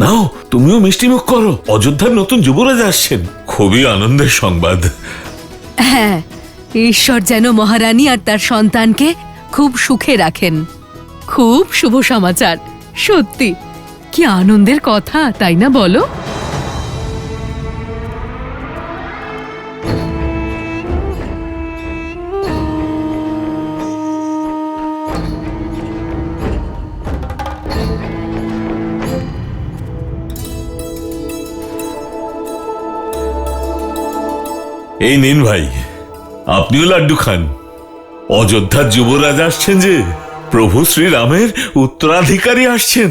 নাও তুমিও মিষ্টিমুখ করো, অযোধ্যার নতুন যুবরাজ আসছেন, খুবই আনন্দের সংবাদ। হ্যাঁ, ঈশ্বর যেন মহারানী আর তার সন্তানকে খুব সুখে রাখেন। খুব শুভ সমাচার, সত্যি কি আনন্দের কথা, তাই না বলো? এই নিন ভাই, আপনিও লাড্ডু খান। অযোধ্যার যুবরাজ আসছেন যে, প্রভু শ্রীরামের উত্তরাধিকারী আসছেন,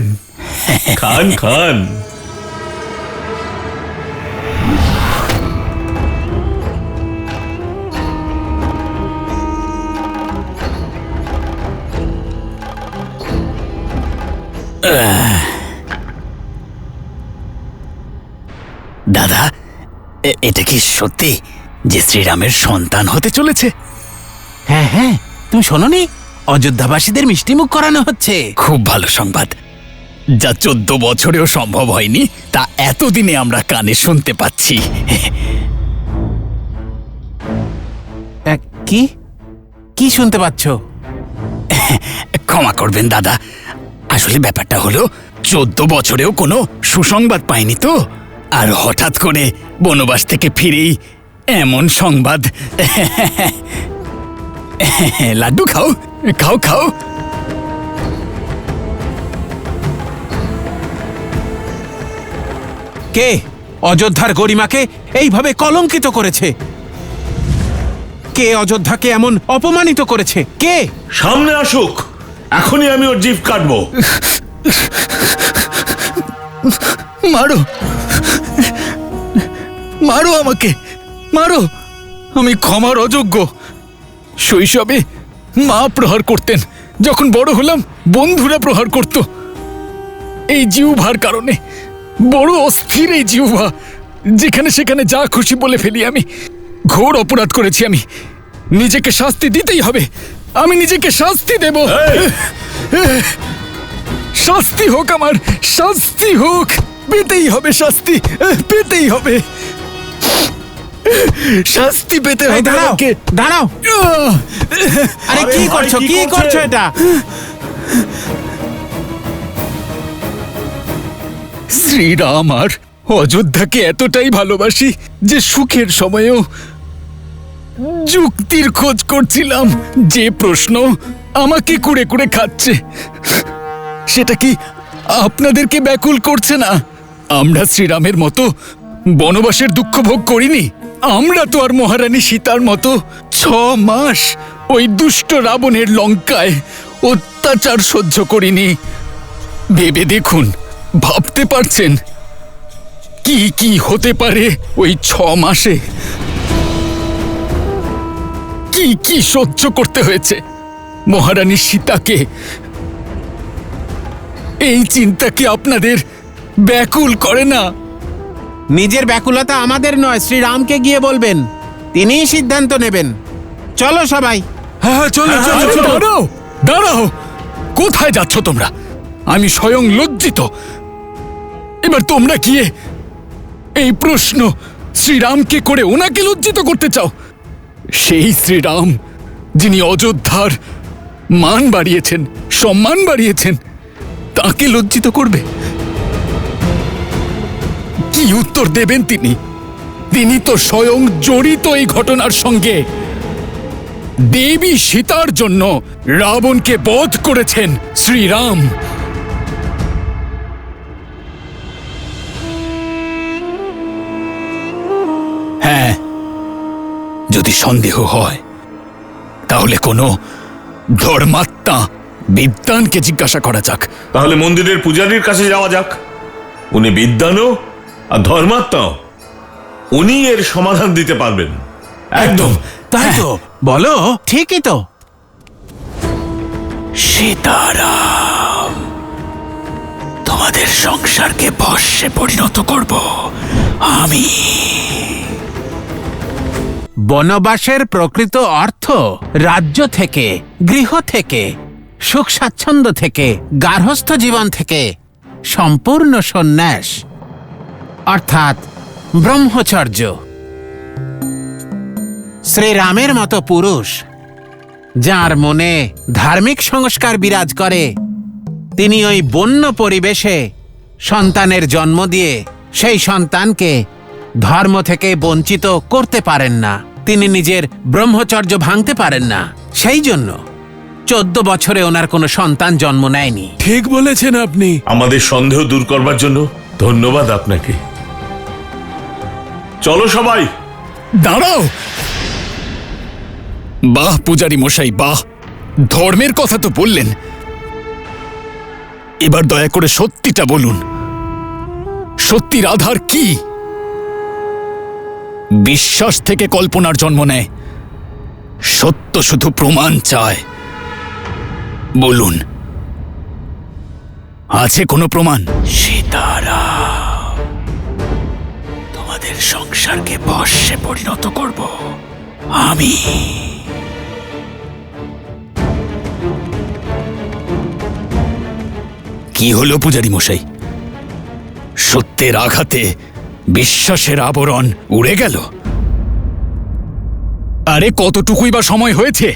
খান খান। দাদা, এটা কি সত্যি যে শ্রীরামের সন্তান হতে চলেছে? হ্যাঁ হ্যাঁ, তুমি শোনোনি? অযোধ্যাবাসীদের মিষ্টিমুখ করানো হচ্ছে। খুব ভালো সংবাদ, যা 14 বছরেও সম্ভব হয়নি তা এতদিনে আমরা কানে শুনতে পাচ্ছি। কি কি শুনতে পাচ্ছ? ক্ষমা করবেন দাদা, আসলে ব্যাপারটা হলো 14 বছরেও কোনো সুসংবাদ পাইনি তো, আর হঠাৎ করে বনবাস থেকে ফিরেই এমন সংবাদ। লাড্ডু খাও খাও খাও। কে অযোধ্যার গরিমাকে এইভাবে কলঙ্কিত করেছে? কে অযোধ্যাকে এমন অপমানিত করেছে? কে? সামনে আসুক, এখনই আমি ওর জিভ কাটবো। মারো মারো আমাকে, মারো। আমি ক্ষমার অযোগ্য। শৈশবে মা প্রহার করতেন, যখন বড় হলাম বন্ধুরা প্রহার করত। এই জিহ্বার কারণে, বড় অস্থির এই জিহ্বা, যেখানে সেখানে যা খুশি বলে ফেলি আমি। ঘোর অপরাধ করেছি আমি, নিজেকে শাস্তি দিতেই হবে। আমি নিজেকে শাস্তি দেব। শাস্তি হোক, আমার শাস্তি হোক, পেতেই হবে শাস্তি, পেতেই হবে শাস্তি, পেতে হবে আমাকে। দাঁড়াও, আরে কি করছো, কি করছো এটা? শ্রীরাম আর অযোধ্যাকে এতটাই ভালোবাসি যে সুখের সময়েও যুক্তির খোঁজ করছিলাম। যে প্রশ্ন আমাকে কুড়ে কুড়ে খাচ্ছে, সেটা কি আপনাদেরকে ব্যাকুল করছে না? আমরা শ্রীরামের মতো বনবাসের দুঃখ ভোগ করিনি। আমরা তো আর মহারানী সীতার মতো 6 মাস ওই দুষ্ট রাবণের লঙ্কায় অত্যাচার সহ্য করিনি। ভেবে দেখুন, ভাবতে পারছেন কি কি হতে পারে ওই 6 মাসে? কি কি সহ্য করতে হয়েছে মহারানী সীতাকে? এই চিন্তা কি আপনাদের ব্যাকুল করে না? নিজের ব্যাকুলতা আমাদের নয়, শ্রীরামকে গিয়ে বলবেন, তিনিই সিদ্ধান্ত নেবেন। চলো সবাই। হ্যাঁ, চলো চলো। দাঁড়াও দাঁড়াও, কোথায় যাচ্ছ তোমরা? আমি স্বয়ং লজ্জিত। এবার তোমরা গিয়ে এই প্রশ্ন শ্রীরামকে করে ওনাকে লজ্জিত করতে চাও? সেই শ্রীরাম যিনি অযোধ্যার মান বাড়িয়েছেন, সম্মান বাড়িয়েছেন, তাকে লজ্জিত করবে? কি উত্তর দেবেন তিনি? তিনি তো স্বয়ং জড়িত এই ঘটনার সঙ্গে। দেবী সীতার জন্য রাবণকে বধ করেছেন শ্রীরাম। হ্যাঁ, যদি সন্দেহ হয় তাহলে কোনো ধর্মাত্মা বিদ্বানকে জিজ্ঞাসা করা যাক। তাহলে মন্দিরের পূজারীর কাছে যাওয়া যাক, উনি বিদ্বানও আর ধর্মাত্মাও, উনি এর সমাধান দিতে পারবেন। একদম তাই তো, বলো। ঠিকই তো। সীতারাম, তোমাদের সংসারকে ভস্মে পরিণত করব আমি। বনবাসের প্রকৃত অর্থ রাজ্য থেকে, গৃহ থেকে, সুখ স্বাচ্ছন্দ্য থেকে, গার্হস্থ্য জীবন থেকে সম্পূর্ণ সন্ন্যাস অর্থাৎ ব্রহ্মচর্য। শ্রীরামের মতো পুরুষ যার মনে ধার্মিক সংস্কার বিরাজ করে, তিনি ওই বন্য পরিবেশে সন্তানের জন্ম দিয়ে সেই সন্তানকে ধর্ম থেকে বঞ্চিত করতে পারেন না। তিনি নিজের ব্রহ্মচর্য ভাঙতে পারেন না। সেই জন্য 14 বছরে ওনার কোনো সন্তান জন্ম নেয়নি। ঠিক বলেছেন আপনি। আমাদের সন্দেহ দূর করবার জন্য ধন্যবাদ আপনাকে। চলো সবাই। দাঁড়াও! বাহ পূজারী মশাই, বাহ! ধর্মের কথা তো বললেন, এবার দয়া করে সত্যিটা বলুন, সত্যির আধার কি? বিশ্বাস থেকে কল্পনার জন্ম নেয়, সত্য শুধু প্রমাণ চায়। বলুন, আছে কোনো প্রমাণ? সীতারাম, তোমাদের সংসারকে ভস্মে পরিণত করব আমি। কি হলো পূজারী মশাই? সত্যের আঘাতে বিশ্বাসের আবরণ উড়ে গেল? আরে কতটুকুই বা সময় হয়েছে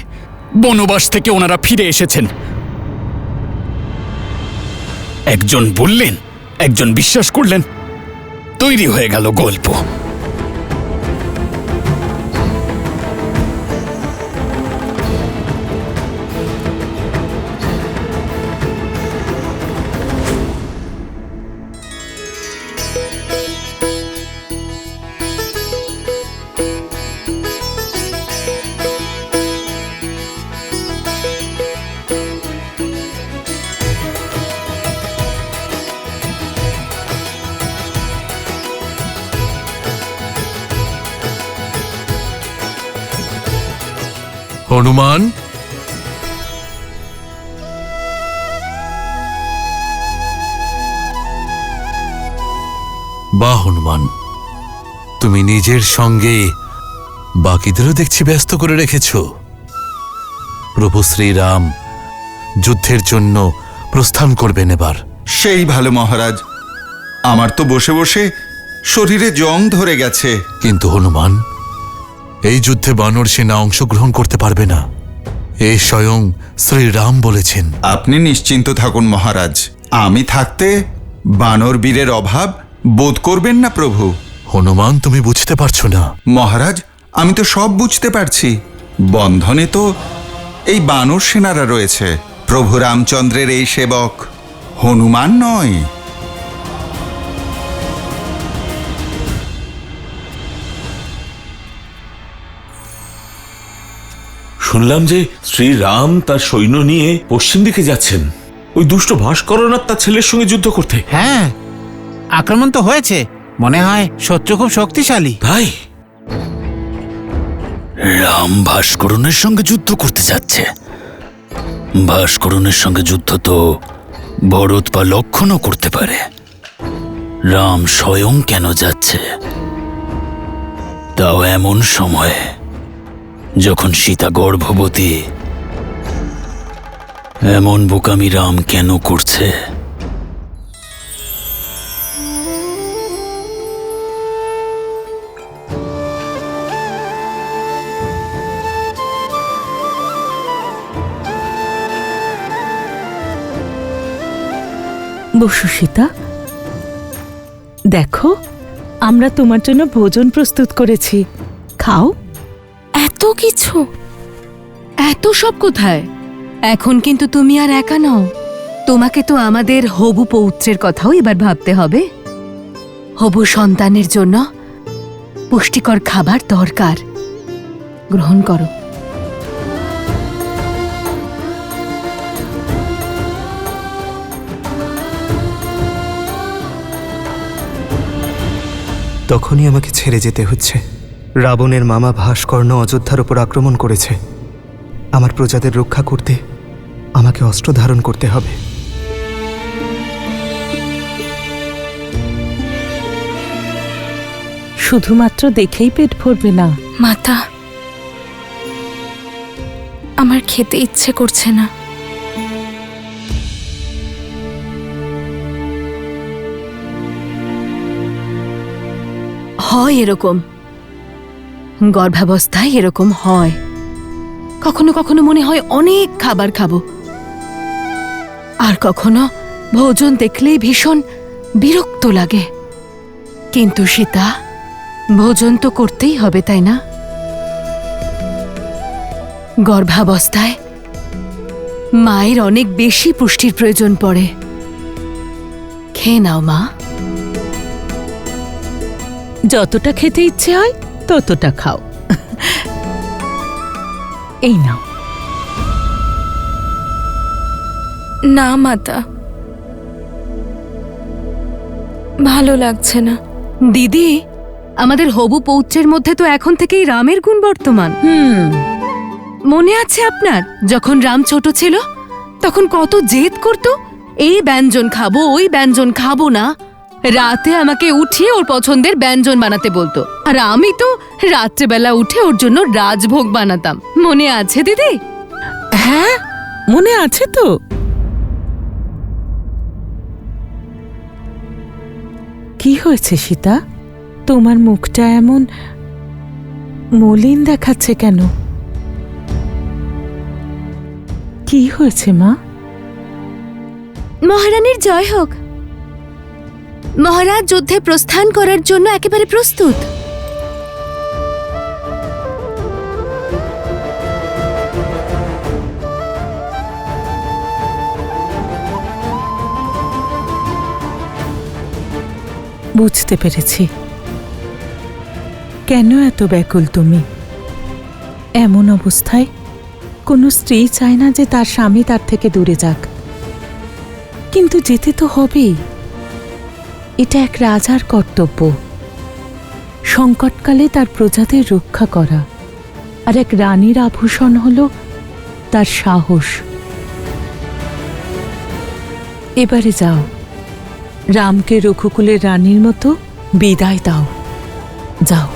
বনবাস থেকে ওনারা ফিরে এসেছেন। একজন বললেন, একজন বিশ্বাস করলেন, তৈরি হয়ে গেল গল্প। হনুমান, বাহ হনুমান, তুমি নিজের সঙ্গে বাকিদেরও দেখছি ব্যস্ত করে রেখেছ। প্রভু শ্রীরাম যুদ্ধের জন্য প্রস্থান করবেন এবার। সেই ভালো মহারাজ, আমার তো বসে বসে শরীরে জং ধরে গেছে। কিন্তু হনুমান, এই যুদ্ধে বানর সেনা অংশগ্রহণ করতে পারবে না, এ স্বয়ং শ্রীরাম বলেছেন। আপনি নিশ্চিন্ত থাকুন মহারাজ, আমি থাকতে বানর বীরের অভাব বোধ করবেন না প্রভু। হনুমান, তুমি বুঝতে পারছো না। মহারাজ, আমি তো সব বুঝতে পারছি। বন্ধনে তো এই বানর সেনারা রয়েছে, প্রভু রামচন্দ্রের এই সেবক, হনুমান নয়। শুনলাম যে শ্রীরাম তার সৈন্য নিয়ে পশ্চিম দিকে যাচ্ছেন, ওই দুষ্ট ভাস্করন আর তার ছেলের সঙ্গে যুদ্ধ করতে। হ্যাঁ, আক্রমণ তো হয়েছে। মনে হয় শত্রু খুব শক্তিশালী। তাই রাম ভাস্করণের সঙ্গে যুদ্ধ করতে যাচ্ছে। ভাস্করণের সঙ্গে যুদ্ধ তো ভরত বা লক্ষণও করতে পারে। রাম স্বয়ং কেন যাচ্ছে? তাও এমন সময়ে যখন সীতা গর্ভবতী। এমন বোকামি রাম কেন করছে? বসু সীতা, দেখো আমরা তোমার জন্য ভোজন প্রস্তুত করেছি, খাও। এত কিছু, এত সব কোথায়? এখন কিন্তু তুমি আর একা নও, তোমাকে তো আমাদের হবু পৌত্রের কথাও এবার ভাবতে হবে। হবু সন্তানের জন্য পুষ্টিকর খাবার দরকার, গ্রহণ করো। তখনই আমাকে ছেড়ে যেতে হচ্ছে। রাবণের মামা ভাস্কর্ণ অযোধ্যার উপর আক্রমণ করেছে। আমার প্রজাদের রক্ষা করতে আমাকে অস্ত্র ধারণ করতে হবে। শুধুমাত্র দেখেই পেট ভরবে না। মাতা, আমার খেতে ইচ্ছে করছে না। হয় এরকম, গর্ভাবস্থায় এরকম হয়। কখনো কখনো মনে হয় অনেক খাবার খাবো, আর কখনো ভোজন দেখলেই ভীষণ বিরক্ত লাগে। কিন্তু সীতা, ভোজন তো করতেই হবে, তাই না? গর্ভাবস্থায় মায়ের অনেক বেশি পুষ্টির প্রয়োজন পড়ে। খেয়ে নাও মা। যতটা খেতে ইচ্ছে হয় ততটা খাও। এই নাও। না মাতা, ভালো লাগছে না। দিদি, আমাদের হবু পৌত্রের মধ্যে তো এখন থেকেই রামের গুণ বর্তমান। মনে আছে আপনার, যখন রাম ছোট ছিল তখন কত জেদ করত, এই ব্যঞ্জন খাবো, ওই ব্যঞ্জন খাবো না। রাতে আমাকে উঠিয়ে ওর পছন্দের ব্যঞ্জন বানাতে বলতো, আর আমি তো রাত্রেবেলা উঠে ওর জন্য রাজভোগ বানাতাম। মনে আছে দিদি? হ্যাঁ, মনে আছে তো। কি হয়েছে সীতা? তোমার মুখটা এমন মলিন দেখাচ্ছে কেন? কি হয়েছে মা? মহারানীর জয় হোক। মহারাজ যুদ্ধে প্রস্থান করার জন্য একেবারে প্রস্তুত। বুঝতে পেরেছি কেন এত ব্যাকুল তুমি। এমন অবস্থায় কোনো স্ত্রী চায় না যে তার স্বামী তার থেকে দূরে যাক, কিন্তু যেতে তো হবেই। এটা এক রাজার কর্তব্য, সংকটকালে তার প্রজাদের রক্ষা করা। আর এক রানীর আভূষণ হল তার সাহস। এবারে যাও, রামকে রঘুকুলের রানীর মতো বিদায় দাও। যাও।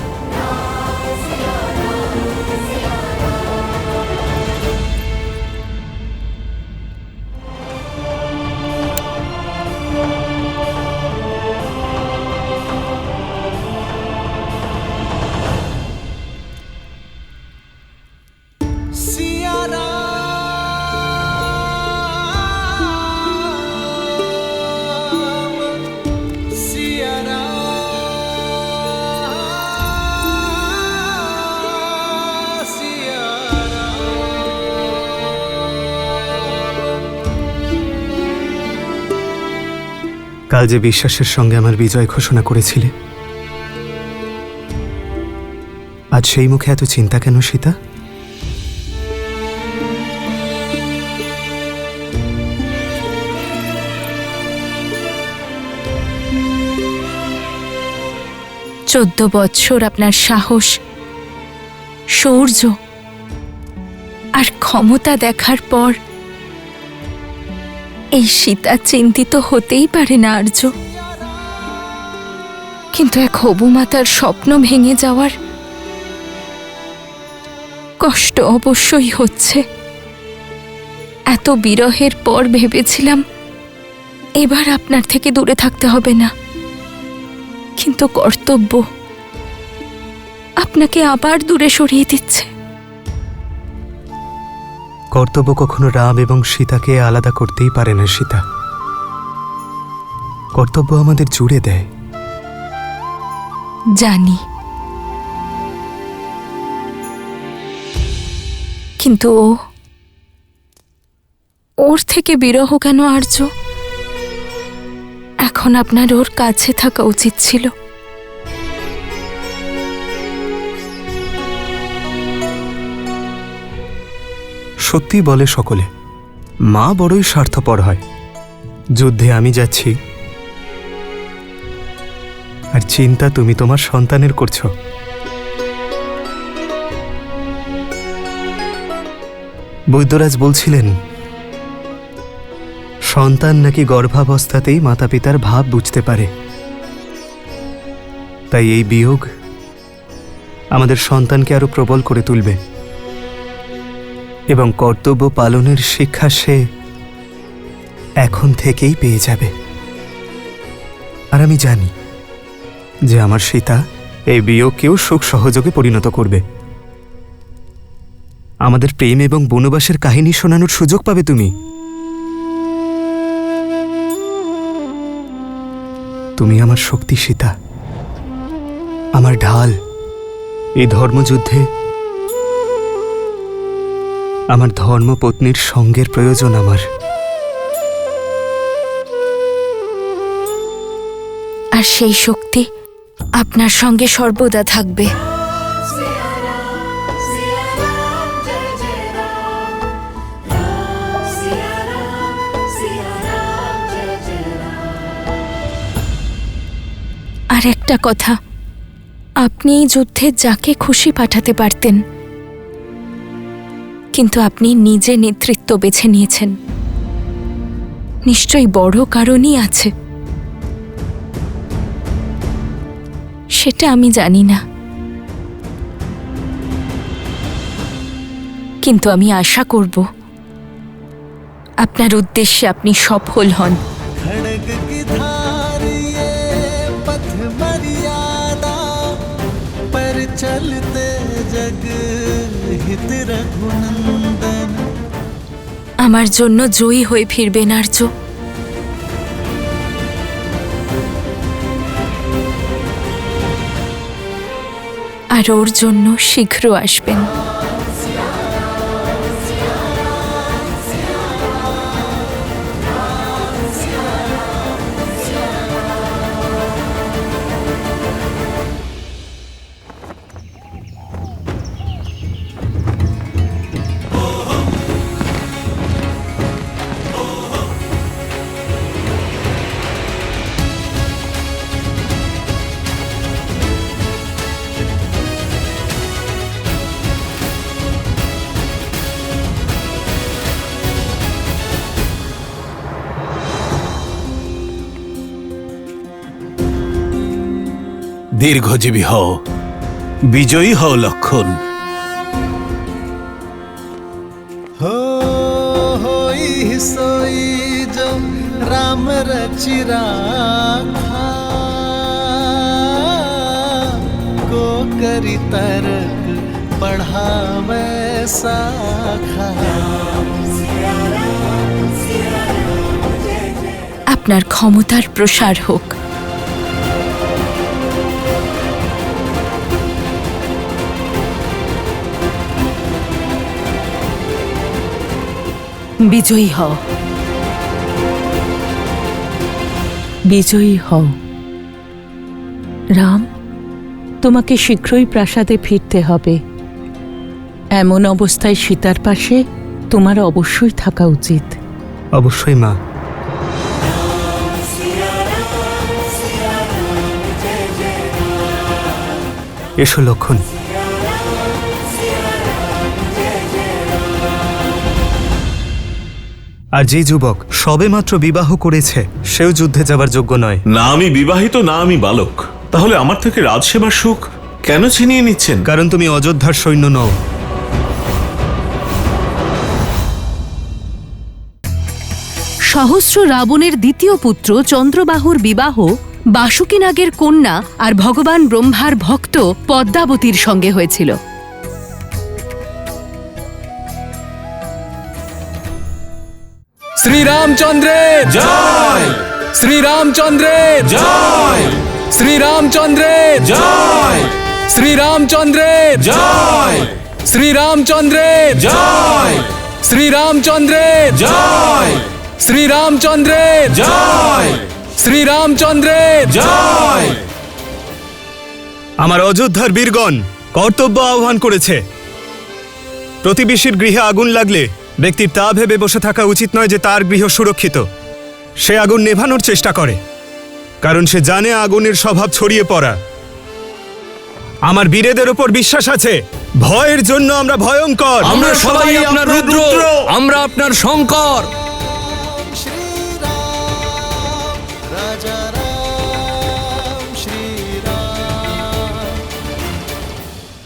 কাল যে বিশ্বাসের সঙ্গে আমার বিজয় ঘোষণা করেছিলে, আজ সেই মুখে এত চিন্তা কেন সীতা? চোদ্দ বৎসর আপনার সাহস, শৌর্য আর ক্ষমতা দেখার পর এই সীতা চিন্তিত হতেই পারে না আর্য। কিন্তু এক হবু মাতার স্বপ্ন ভেঙে যাওয়ার কষ্ট অবশ্যই হচ্ছে। এত বিরহের পর ভেবেছিলাম এবার আপনার থেকে দূরে থাকতে হবে না, কিন্তু কর্তব্য আপনাকে আবার দূরে সরিয়ে দিচ্ছে। কর্তব্য কখনো রাম এবং সীতাকে আলাদা করতেই পারে না সীতা। কর্তব্য আমাদের জুড়ে দেয়। জানি, কিন্তু ওর থেকে বিরহ কেন আর্য? এখন আপনার ওর কাছে থাকা উচিত ছিল। সত্যি বলে সকলে, মা বড়ই স্বার্থপর হয়। যুদ্ধে আমি যাচ্ছি, আর চিন্তা তুমি তোমার সন্তানের করছো। বৈদ্যরাজ বলছিলেন সন্তান নাকি গর্ভাবস্থাতেই মাতা পিতার ভাব বুঝতে পারে। তাই এই বিয়োগ আমাদের সন্তানকে আরো প্রবল করে তুলবে, এবং কর্তব্য পালনের শিক্ষা সে এখন থেকেই পেয়ে যাবে। আর আমি জানি যে আমার সীতা এই বিয়োগকেও সুখ সহযোগে পরিণত করবে। আমাদের প্রেম এবং বনবাসের কাহিনী শোনানোর সুযোগ পাবে তুমি। তুমি আমার শক্তি, সীতা, আমার ঢাল। এই ধর্মযুদ্ধে আমার ধর্মপত্নীর সঙ্গের প্রয়োজন আমার। আর সেই শক্তি আপনার সঙ্গে সর্বদা থাকবে। আর একটা কথা, আপনি এই যুদ্ধে যাকে খুশি পাঠাতে পারতেন, কিন্তু আপনি নিজে নেতৃত্ব বেছে নিয়েছেন। নিশ্চয়ই বড় কারণই আছে, সেটা আমি জানি না, কিন্তু আমি আশা করব আপনার উদ্দেশ্যে আপনি সফল হন। আমার জন্য জয়ী হয়ে ফিরবেন আর্য। আর ওর জন্য শীঘ্র আসবেন। দীর্ঘজীবী হও, বিজয়ী হও লক্ষণ। राम रचिरा को करी तरक बढ़ावे साखा। আপনার ক্ষমতার প্রসার হোক। বিজয়ী হও, বিজয়ী হও। রাম, তোমাকে শীঘ্রই প্রাসাদে ফিরতে হবে। এমন অবস্থায় সীতার পাশে তোমার অবশ্যই থাকা উচিত। অবশ্যই মা। এসো লক্ষণ। আর যে যুবক সবেমাত্র বিবাহ করেছে সেও যুদ্ধে যাবার যোগ্য নয়। না আমি বিবাহিত, না আমি বালক। তাহলে আমার থেকে রাজসেবার সুখ কেন ছিনিয়ে নিচ্ছেন? কারণ তুমি অযোধ্যার সৈন্য নও। সহস্র রাবণের দ্বিতীয় পুত্র চন্দ্রবাহুর বিবাহ বাসুকী নাগের কন্যা আর ভগবান ব্রহ্মার ভক্ত পদ্মাবতীর সঙ্গে হয়েছিল। শ্রীরামচন্দ্রের জয়! শ্রীরামচন্দ্রের জয়! শ্রীরামচন্দ্রের জয়! শ্রীরামচন্দ্রের জয়! শ্রীরামচন্দ্রের জয়! শ্রীরামচন্দ্রের জয়! শ্রীরামচন্দ্রের জয়! শ্রীরামচন্দ্রের জয়! আমার অযোধ্যার বীরগণ কর্তব্য আহ্বান করেছে। প্রতিবেশীর গৃহে আগুন লাগলে ব্যক্তির তা ভেবে বসে থাকা উচিত নয় যে তার গৃহ সুরক্ষিত। সে আগুন নেভানোর চেষ্টা করে, কারণ সে জানে আগুনের স্বভাব ছড়িয়ে পড়া। আমার বীরেদের ওপর বিশ্বাস আছে। ভয়ের জন্য আমরা ভয়ঙ্কর। আমরা সবাই আপনার রুদ্র, আমরা আপনার শঙ্কর।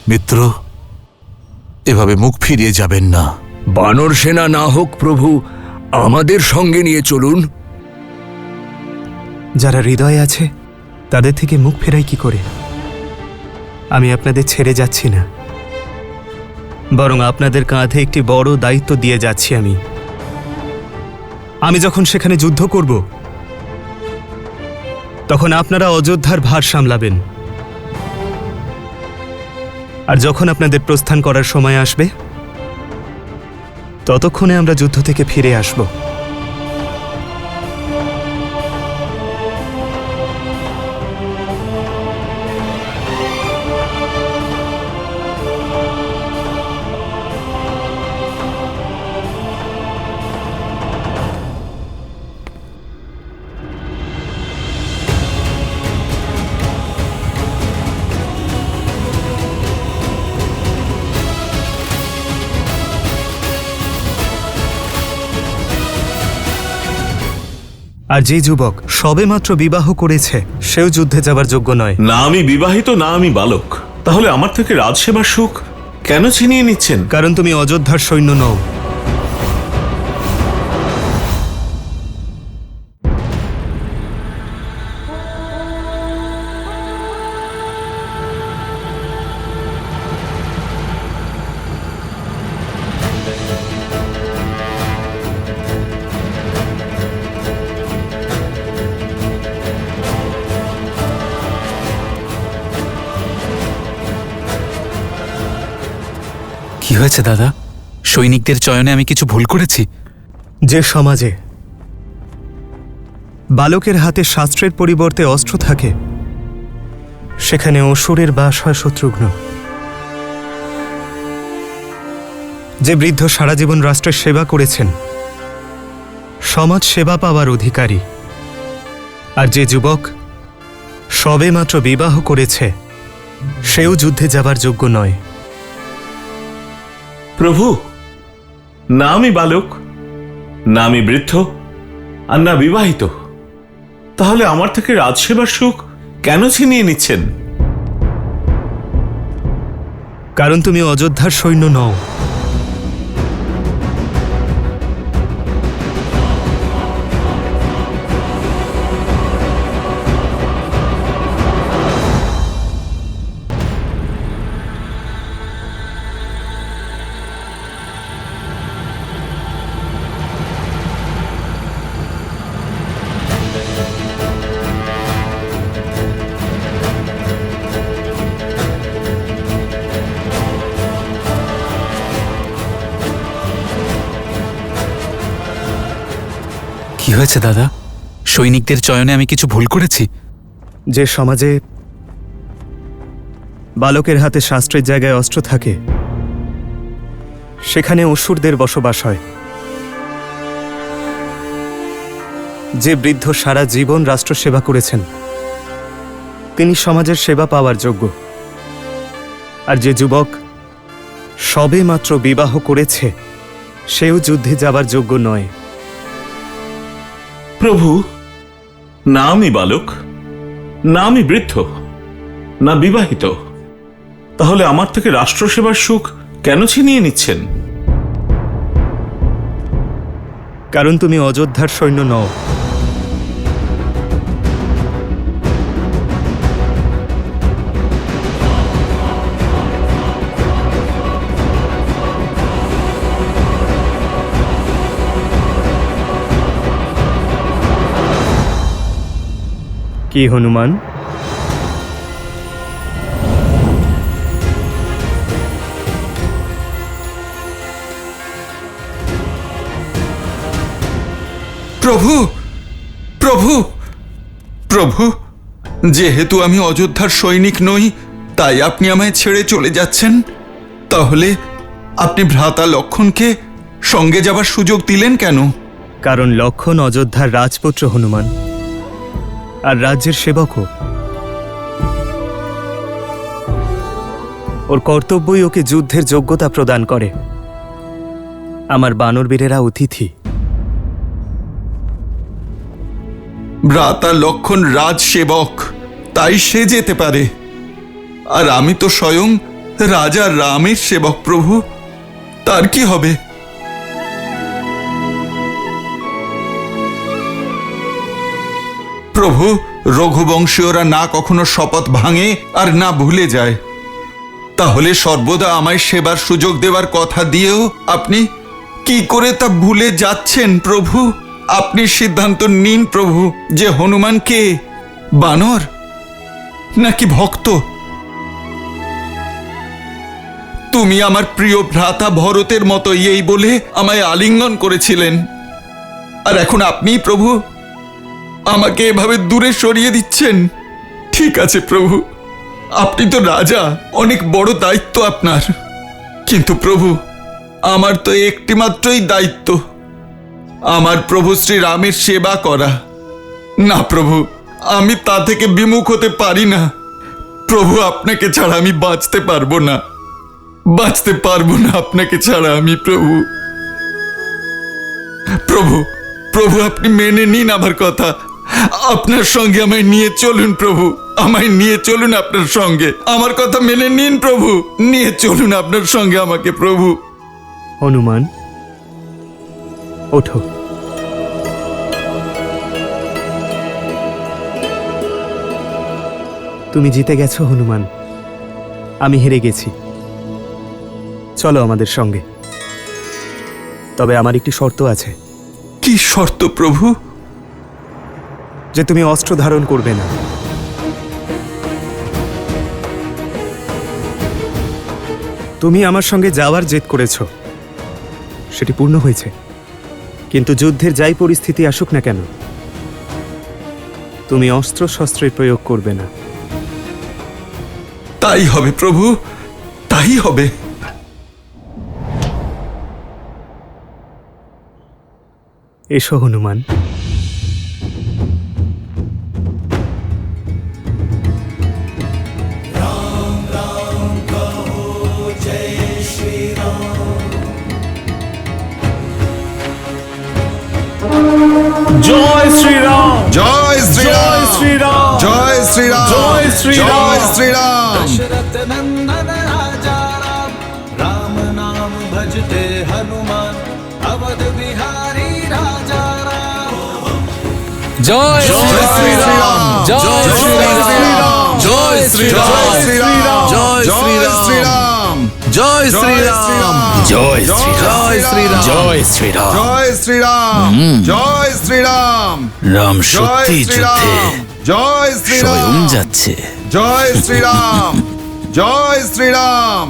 মিত্র, এভাবে মুখ ফিরিয়ে যাবেন না। বানর সেনা না হোক প্রভু, আমাদের সঙ্গে নিয়ে চলুন। যারা হৃদয়ে আছে তাদের থেকে মুখ ফেরাই কি করে? আমি আপনাদের ছেড়ে যাচ্ছি না, বরং আপনাদের কাঁধে একটি বড় দায়িত্ব দিয়ে যাচ্ছি। আমি যখন সেখানে যুদ্ধ করব, তখন আপনারা অযোধ্যার ভার সামলাবেন, আর যখন আপনাদের প্রস্থান করার সময় আসবে, ততক্ষণে আমরা যুদ্ধ থেকে ফিরে আসব। আর যে যুবক সবেমাত্র বিবাহ করেছে, সেও যুদ্ধে যাবার যোগ্য নয়। না আমি বিবাহিত, না আমি বালক। তাহলে আমার থেকে রাজসেবার সুখ কেন ছিনিয়ে নিচ্ছেন? কারণ তুমি অযোধ্যার সৈন্য নও। কি হয়েছে দাদা? সৈনিকদের চয়নে আমি কিছু ভুল করেছি? যে সমাজে বালকের হাতে শাস্ত্রের পরিবর্তে অস্ত্র থাকে, সেখানে অসুরের বাস হয় শত্রুঘ্ন। যে বৃদ্ধ সারা জীবন রাষ্ট্রের সেবা করেছেন, সমাজ সেবা পাওয়ার অধিকারী। আর যে যুবক সবেমাত্র বিবাহ করেছে, সেও যুদ্ধে যাবার যোগ্য নয়। প্রভু, না আমি বালক, না আমি বৃদ্ধ, আর না বিবাহিত। তাহলে আমার থেকে রাজসেবার সুখ কেন ছিনিয়ে নিচ্ছেন? কারণ তুমি অযোধ্যার সৈন্য নও। কি হয়েছে দাদা? সৈনিকদের চয়নে আমি কিছু ভুল করেছি? যে সমাজে বালকের হাতে শাস্ত্রের জায়গায় অস্ত্র থাকে, সেখানে অসুরদের বসবাস হয়। যে বৃদ্ধ সারা জীবন রাষ্ট্র সেবা করেছেন, তিনি সমাজের সেবা পাওয়ার যোগ্য। আর যে যুবক সবে মাত্র বিবাহ করেছে, সেও যুদ্ধে যাবার যোগ্য নয়। প্রভু, না আমি বালক, না আমি বৃদ্ধ, না বিবাহিত। তাহলে আমার থেকে রাষ্ট্রসেবার সুখ কেন ছিনিয়ে নিচ্ছেন? কারণ তুমি অযোধ্যার সৈন্য নও। কি হনুমান, প্রভু, প্রভু, প্রভু, যেহেতু আমি অযোধ্যার সৈনিক নই, তাই আপনি আমায় ছেড়ে চলে যাচ্ছেন। তাহলে আপনি ভ্রাতা লক্ষণকে সঙ্গে যাবার সুযোগ দিলেন কেন? কারণ লক্ষণ অযোধ্যার রাজপুত্র হনুমান, আর রাজ্যের সেবকও। ওর কর্তব্যই ওকে যুদ্ধের যোগ্যতা প্রদান করে। আমার বানরবীরেরা অতিথি। ভ্রাতা লক্ষণ রাজ সেবক, তাই সে যেতে পারে। আর আমি তো স্বয়ং রাজা রামের সেবক প্রভু, তার কি হবে? প্রভু, রঘুবংশীয়রা না কখনো শপথ ভাঙে আর না ভুলে যায়। তাহলে সর্বদা আমায় সেবার সুযোগ দেওয়ার কথা দিয়েও আপনি কি করে তা ভুলে যাচ্ছেন প্রভু? আপনি সিদ্ধান্ত নিন প্রভু, যে হনুমান কে, বানর নাকি ভক্ত? তুমি আমার প্রিয় ভ্রাতা ভরতের মতোই এই বলে আমায় আলিঙ্গন করেছিলেন, আর এখন আপনি প্রভু আমাকে এভাবে দূরে সরিয়ে দিচ্ছেন। ঠিক আছে প্রভু, আপনি তো রাজা, অনেক বড় দায়িত্ব আপনার, কিন্তু প্রভু আমার তো একটি মাত্রই দায়িত্ব, আমার প্রভু শ্রীরামের সেবা করা। না প্রভু, আমি তা থেকে বিমুখ হতে পারি না। প্রভু আপনাকে ছাড়া আমি বাঁচতে পারবো না, বাঁচতে পারবো না আপনাকে ছাড়া আমি প্রভু। প্রভু প্রভু আপনি মেনে নিন আমার কথা, আপনার সঙ্গে আমায় নিয়ে চলুন প্রভু, আমায় নিয়ে চলুন আপনার সঙ্গে, আমার কথা মেনে নিন প্রভু, নিয়ে চলুন আপনার সঙ্গে আমাকে প্রভু। হনুমান, ওঠো। তুমি জিতে গেছো হনুমান, আমি হেরে গেছি। চলো আমাদের সঙ্গে, তবে আমার একটি শর্ত আছে। কি শর্ত প্রভু? যে তুমি অস্ত্র ধারণ করবে না। তুমি আমার সঙ্গে যাওয়ার জেদ করেছ, সেটি পূর্ণ হয়েছে, কিন্তু যুদ্ধের যাই পরিস্থিতি আসুক না কেন, তুমি অস্ত্র শস্ত্রের প্রয়োগ করবে না। তাই হবে প্রভু, তাই হবে। এসো হনুমান। জয় শ্রীরাম, জয় জয় শ্রীরাম, জয় শ্রীরাম, জয় শ্রীরাম, জয় শ্রীরাম। दशरथ नंदन राजा राम, राम नाम भजते हनुमान, अवध बिहारी राजा राम। জয় শ্রীরাম, জয় শ্রীরাম, জয় শ্রীরাম, জয় শ্রীরাম, জয় শ্রীরাম, জয় শ্রীরাম, জয় শ্রীরাম, জয় জয় শ্রীরাম, জয় শ্রীরাম, জয় শ্রীরাম, রাম জয় সত্যি যুদ্ধে শ্রীরাম, জয় স্বয়ং শ্রীরাম, যাচ্ছে। জয় শ্রীরাম, জয় শ্রীরাম।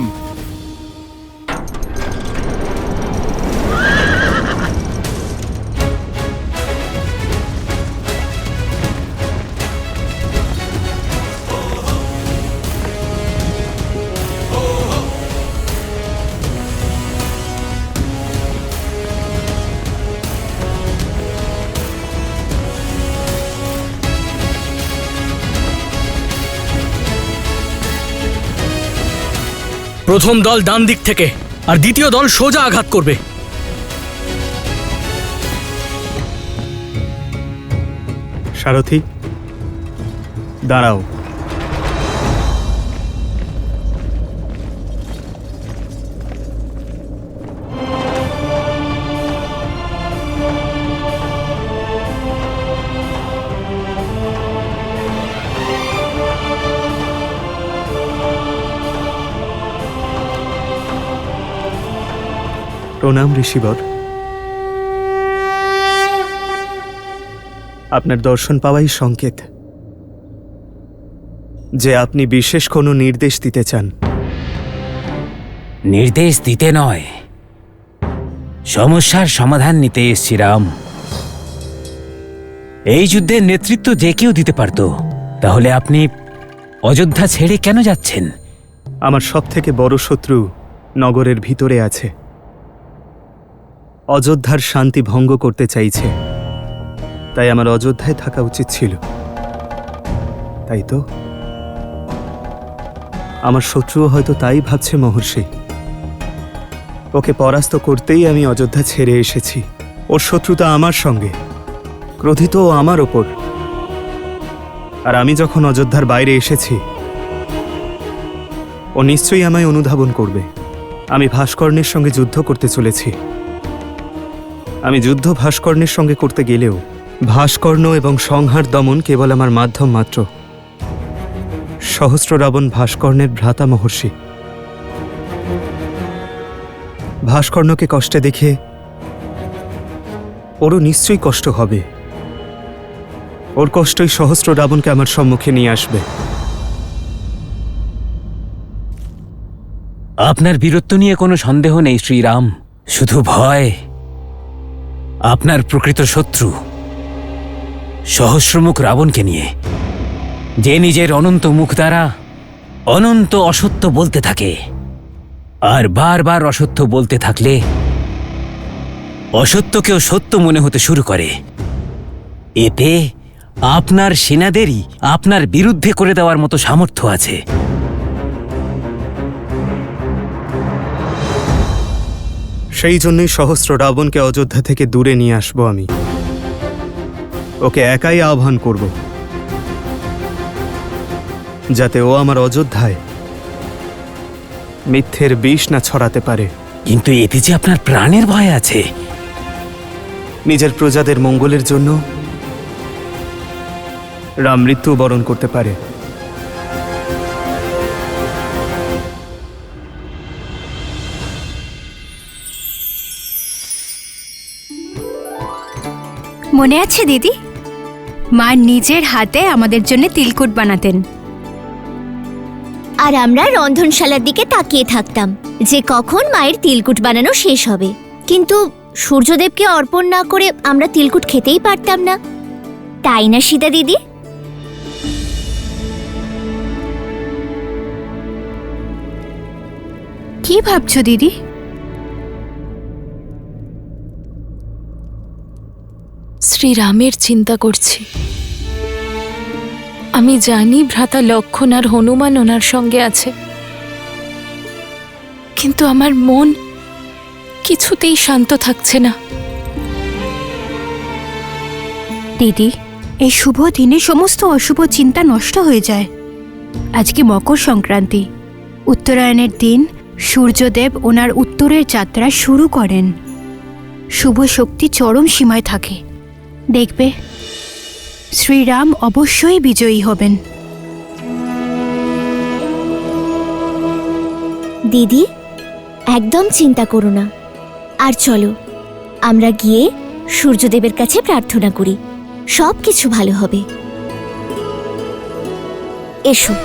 প্রথম দল ডান দিক থেকে আর দ্বিতীয় দল সোজা আঘাত করবে। সারথি, দাঁড়াও। প্রণাম ঋষিবর। আপনার দর্শন পাওয়াই সংকেত যে আপনি বিশেষ কোনো নির্দেশ দিতে চান। নির্দেশ দিতে নয়, সমস্যার সমাধান নিতে এসেছি রাম। এই যুদ্ধের নেতৃত্ব যে কেউ দিতে পারত, তাহলে আপনি অযোধ্যা ছেড়ে কেন যাচ্ছেন? আমার সবথেকে বড় শত্রু নগরের ভিতরে আছে, অযোধ্যার শান্তি ভঙ্গ করতে চাইছে, তাই আমার অযোধ্যায় থাকা উচিত ছিল। তাই তো আমার শত্রুও হয়তো তাই ভাবছে মহর্ষি। ওকে পরাস্ত করতেই আমি অযোধ্যা ছেড়ে এসেছি। ওর শত্রুতা আমার সঙ্গে, ক্রোধিত ও আমার ওপর। আর আমি যখন অযোধ্যার বাইরে এসেছি, ও নিশ্চয়ই আমায় অনুধাবন করবে। আমি ভাস্কর্ণের সঙ্গে যুদ্ধ করতে চলেছি। আমি যুদ্ধ ভাস্কর্ণের সঙ্গে করতে গেলেও ভাস্কর্ণ এবং সংহার দমন কেবল আমার মাধ্যম মাত্র। সহস্র রাবণ ভাস্কর্ণের ভ্রাতা মহর্ষি, ভাস্কর্ণকে কষ্টে দেখে ওরও নিশ্চয়ই কষ্ট হবে। ওর কষ্টই সহস্র রাবণকে আমার সম্মুখে নিয়ে আসবে। আপনার বীরত্ব নিয়ে কোনো সন্দেহ নেই শ্রীরাম, শুধু ভয় আপনার প্রকৃত শত্রু সহস্রমুখ রাবণকে নিয়ে, যে নিজের অনন্ত মুখ দ্বারা অনন্ত অসত্য বলতে থাকে, আর বারবার অসত্য বলতে থাকলে অসত্যকেও সত্য মনে হতে শুরু করে। এতে আপনার সেনাদেরই আপনার বিরুদ্ধে করে দেওয়ার মতো সামর্থ্য আছে। সেই জন্যই সহস্র রাবণকে অযোধ্যা থেকে দূরে নিয়ে আসবো আমি। ওকে একাই আহ্বান করব, যাতে ও আমার অযোধ্যায় মিথ্যের বিষ না ছড়াতে পারে। কিন্তু এতে যে আপনার প্রাণের ভয় আছে। নিজের প্রজাদের মঙ্গলের জন্য রাম মৃত্যু বরণ করতে পারে। মনে আছে দিদি, মা নিজের হাতে আমাদের জন্য তিলকুট বানাতেন, আর আমরা রন্ধনশালার দিকে তাকিয়ে থাকতাম যে কখন মায়ের তিলকুট বানানো শেষ হবে। কিন্তু সূর্যদেবকে অর্পণ না করে আমরা তিলকুট খেতেই পারতাম না, তাই না সীতা দিদি? কি ভাবছো দিদি? শ্রীরামের চিন্তা করছি। আমি জানি ভ্রাতা লক্ষ্মণ আর হনুমান ওনার সঙ্গে আছে, কিন্তু আমার মন কিছুতেই শান্ত থাকছে না। দিদি, এই শুভ দিনে সমস্ত অশুভ চিন্তা নষ্ট হয়ে যায়। আজকে মকর সংক্রান্তি, উত্তরায়ণের দিন সূর্যদেব ওনার উত্তরের যাত্রা শুরু করেন। শুভ শক্তি চরম সীমায় থাকে, দেখবে শ্রীরাম অবশ্যই বিজয়ী হবেন। দিদি, একদম চিন্তা করো না, আর চলো আমরা গিয়ে সূর্যদেবের কাছে প্রার্থনা করি, সব কিছু ভালো হবে। এসো।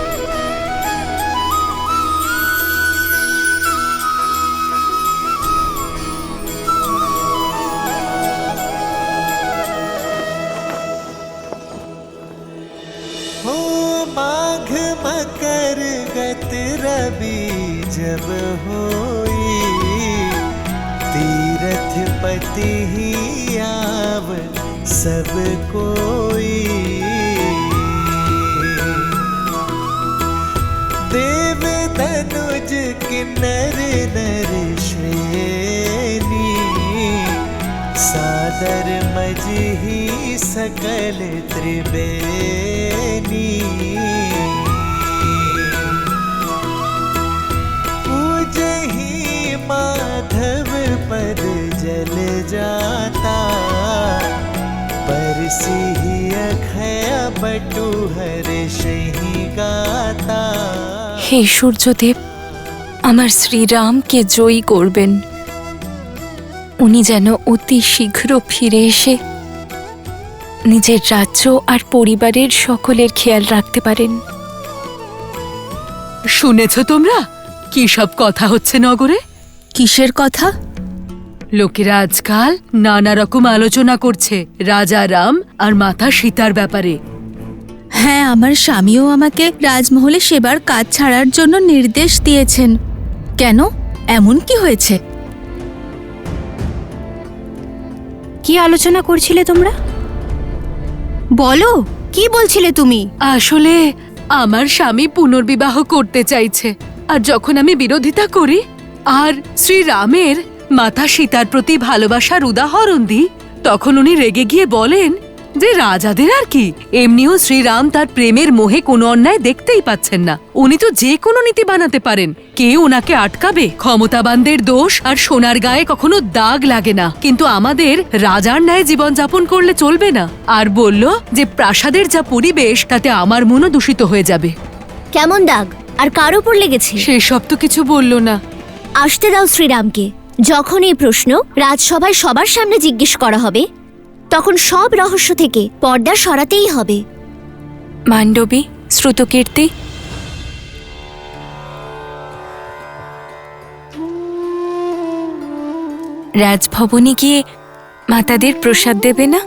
माघ मकर गत रवि जब होई, तीरथ पति ही आव सब कोई। देव धनुज किन्नर नर श्रेणी, सादर मजही सकल त्रिवेणी। पूजही माधव पद जल जाता, परसिही अखय बटु हर्षहि गाता। হে সূর্যদেব, আমার শ্রীরামকে জয়ী করবেন। উনি যেন অতি শীঘ্র ফিরে এসে নিজের রাজ্য আর পরিবারের সকলের খেয়াল রাখতে পারেন। শুনেছ তোমরা কি সব কথা হচ্ছে নগরে? কিসের কথা? লোকেরা আজকাল নানা রকম আলোচনা করছে রাজা রাম আর মাতা সীতার ব্যাপারে। হ্যাঁ, আমার স্বামীও আমাকে রাজমহলে সেবার কাজ ছাড়ার জন্য নির্দেশ দিয়েছেন। কেন, এমন কি হয়েছে? কি আলোচনা করছিলে তোমরা? বলো, কি বলছিলে তুমি? আসলে আমার স্বামী পুনর্বিবাহ করতে চাইছে, আর যখন আমি বিরোধিতা করি আর শ্রীরামের মাতা সীতার প্রতি ভালোবাসার উদাহরণ দিই, তখন উনি রেগে গিয়ে বলেন যে রাজাদের আর কি, এমনিও শ্রীরাম তার প্রেমের মোহে কোনো অন্যায় দেখতেই পাচ্ছেন না। উনি তো যে কোনো নীতি বানাতে পারেন, কেউ ওনাকে আটকাবে? ক্ষমতাবানদের দোষ আর সোনার গায়ে কখনো দাগ লাগে না, কিন্তু আমাদের রাজার ন্যায় জীবনযাপন করলে চলবে না। আর বলল যে প্রাসাদের যা পরিবেশ তাতে আমার মনও দূষিত হয়ে যাবে। কেমন দাগ আর কার উপর লেগেছে? সেসব তো কিছু বলল না। আসতে দাও শ্রীরামকে, যখন এই প্রশ্ন রাজসভায় সবার সামনে জিজ্ঞেস করা হবে তখন সব রহস্য থেকে পর্দা সরাতেই হবে। মান্ডবী, শ্রুতকীর্তি, রাজভবনে গিয়ে মাতাদের প্রসাদ দেবে না?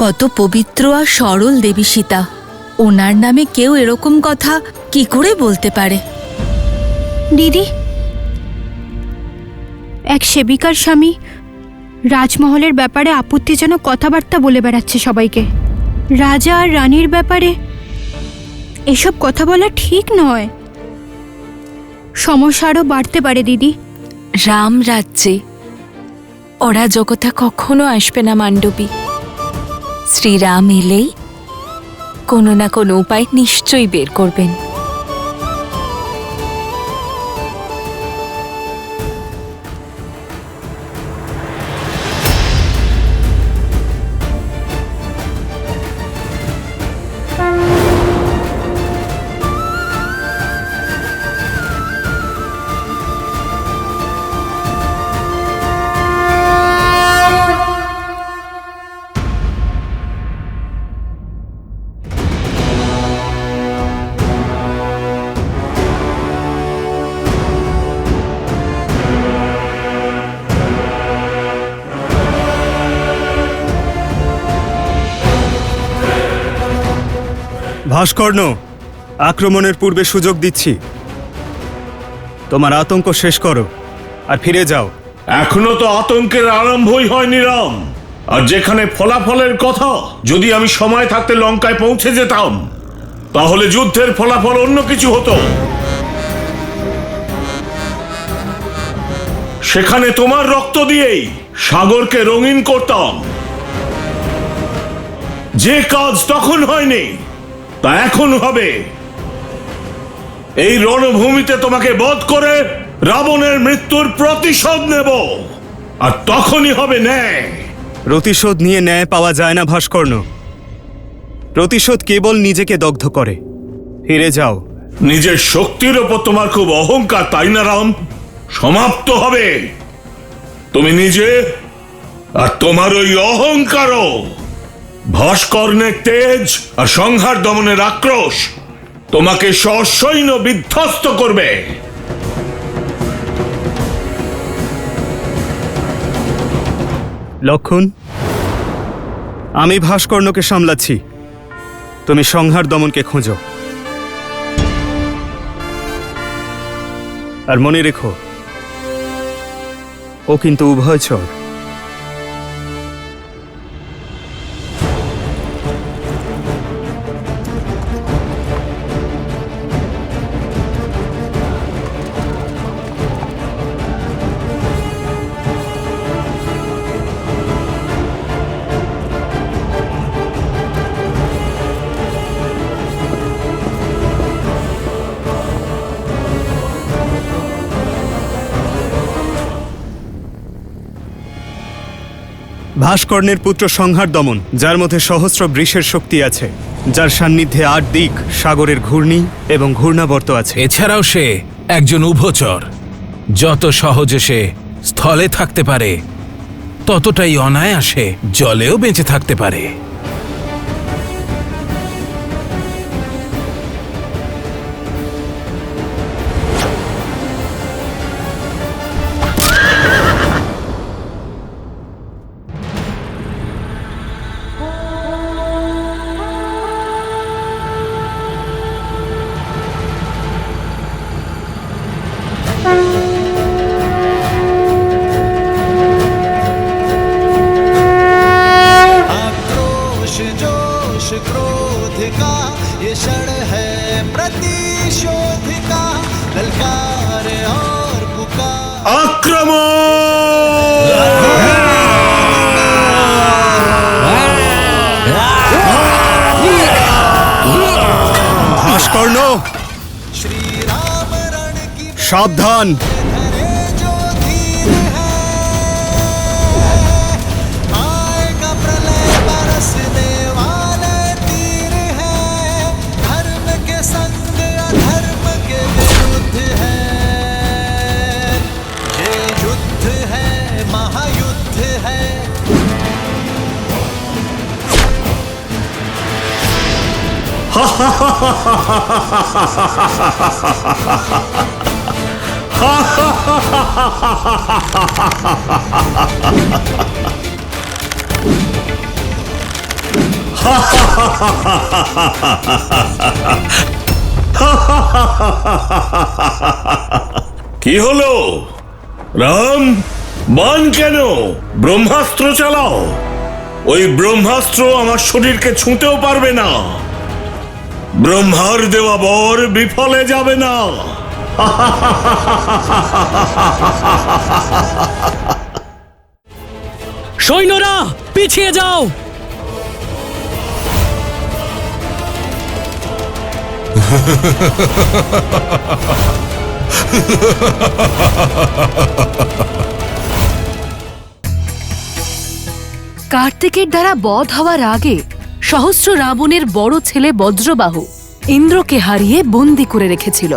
কত পবিত্র আর সরল দেবী সীতা, ওনার নামে কেউ এরকম কথা কি করে বলতে পারে? দিদি, এক সেবিকার স্বামী রাজমহলের ব্যাপারে আপত্তিজনক কথাবার্তা বলে বেড়াচ্ছে সবাইকে। রাজা আর রানীর ব্যাপারে এসব কথা বলা ঠিক নয়। সমস্যা আরও বাড়তে পারে দিদি। রাম রাজ্যে অরাজকতা কখনো আসবে না মান্ডবী। শ্রীরাম এলেই কোনো না কোনো উপায় নিশ্চয়ই বের করবেন। ভাস্কর্ণ, আক্রমণের পূর্বে সুযোগ দিচ্ছি। তোমার আতঙ্ক শেষ করো আর ফিরে যাও। এখনো তো আতঙ্কের আরম্ভই হয়নি রাম। আর যেখানে ফলাফলের কথা, যদি আমি সময় থাকতে লঙ্কায় পৌঁছে যেতাম তাহলে যুদ্ধের ফলাফল অন্য কিছু হতো। সেখানে তোমার রক্ত দিয়েই সাগরকে রঙিন করতাম। যে কাজ তখন হয়নি তা এখন হবে। এই রণভূমিতে তোমাকে বধ করে রাবণের মৃত্যুর প্রতিশোধ নেব, আর তখনই হবে ন্যায়। প্রতিশোধ নিয়ে ন্যায় পাওয়া যায় না ভাস্কর্ণ। প্রতিশোধ কেবল নিজেকে দগ্ধ করে। ফিরে যাও। নিজের শক্তির ওপর তোমার খুব অহংকার, তাই না রাম? সমাপ্ত হবে তুমি নিজে আর তোমার ওই অহংকারও। ভাস্কর্ণের তেজ আর সংহার দমনের আক্রোশ তোমাকে সসৈন্য বিধ্বস্ত করবে। লক্ষণ, আমি ভাস্কর্ণকে সামলাচ্ছি, তুমি সংহার দমনকে খোঁজো। আর মনে রেখো, ও কিন্তু উভয়চর। ভাস্কর্ণের পুত্র সংহার দমন, যার মধ্যে সহস্র বৃষের শক্তি আছে, যার সান্নিধ্যে ৮ দিক সাগরের ঘূর্ণি এবং ঘূর্ণাবর্ত আছে। এছাড়াও সে একজন উভচর। যত সহজে সে স্থলে থাকতে পারে ততটাই অনায়াসে জলেও বেঁচে থাকতে পারে। क्रोध का ये क्षण है प्रतिशोध का ललकार और पुकार। आक्रमण! সাবধান। आएगा प्रलय बरसने वाले तीर है, धर्म के संग अधर्म के विरुद्ध है, ये युद्ध है, महायुद्ध है। কি হলো রাম? বান কেন? ব্রহ্মাস্ত্র চালাও। ওই ব্রহ্মাস্ত্র আমার শরীরকে ছুঁতেও পারবে না। ব্রহ্মার দেওয়া বর বিফলে যাবে না। সৈন্যরা পিছিয়ে যাও। কার্তিকের দ্বারা বধ হওয়ার আগে সহস্র রাবণের বড় ছেলে বজ্রবাহু ইন্দ্রকে হারিয়ে বন্দী করে রেখেছিল।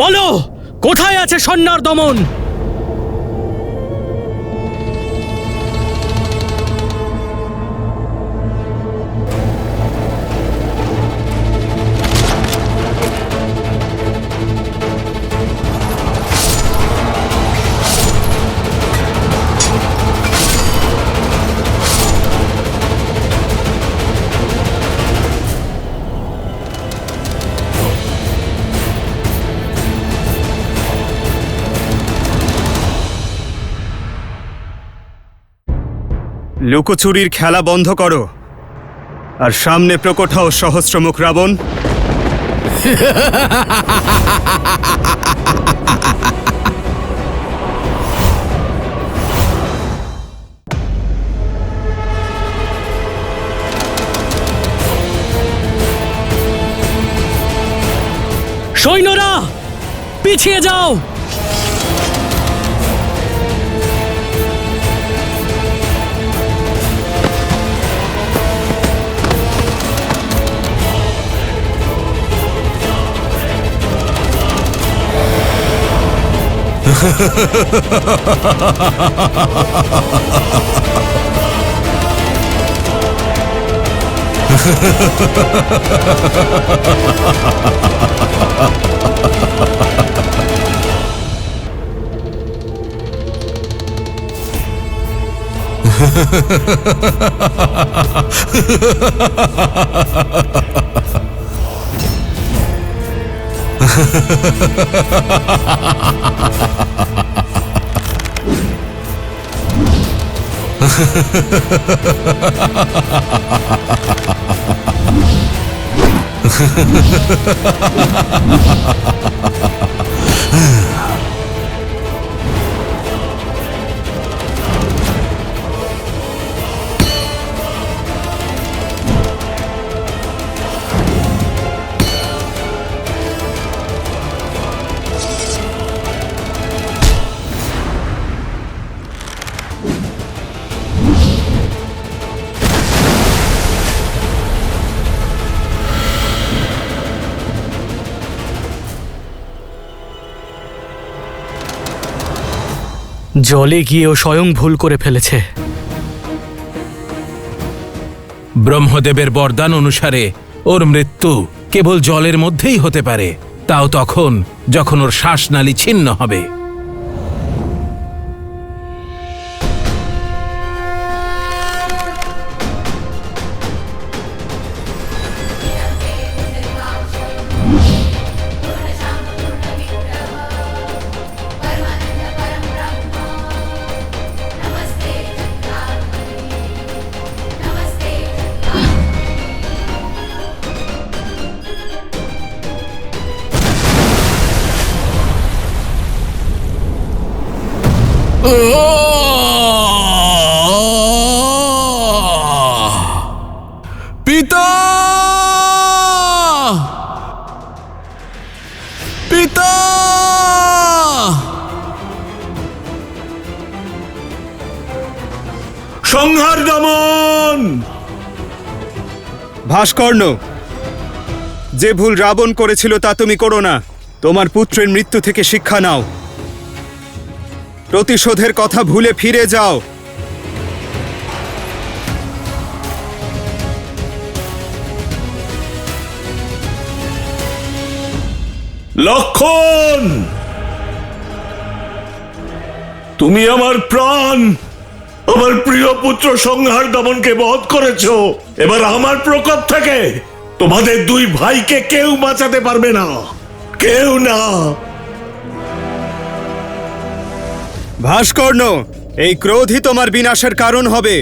বলো, কোথায় আছে সৈন্যর দমন? লুকোচুরির খেলা বন্ধ করো আর সামনে প্রকট হও সহস্রমুখ রাবণ। সৈন্যরা পিছিয়ে যাও। জলে গিয়েও স্বয়ং ভুল করে ফেলেছে। ব্রহ্মদেবের বরদান অনুসারে ওর মৃত্যু কেবল জলের মধ্যেই হতে পারে, তাও তখন যখন ওর শ্বাসনালী ছিন্ন হবে। ভাস্কর্ণ, যে ভুল রাবণ করেছিল তা তুমি করো না। তোমার পুত্রের মৃত্যু থেকে শিক্ষা নাও, প্রতিশোধের কথা ভুলে ফিরে যাও। লক্ষণ, তুমি আমার প্রাণ, আমার প্রিয় পুত্র সংহার দমনকে বধ করেছো। এবার আমার প্রকোপ থেকে তোমাদের দুই ভাইকে কেউ বাঁচাতে পারবে না, কেউ না। ভাস্কর্ণ, এই ক্রোধই তোমার বিনাশের কারণ হবে,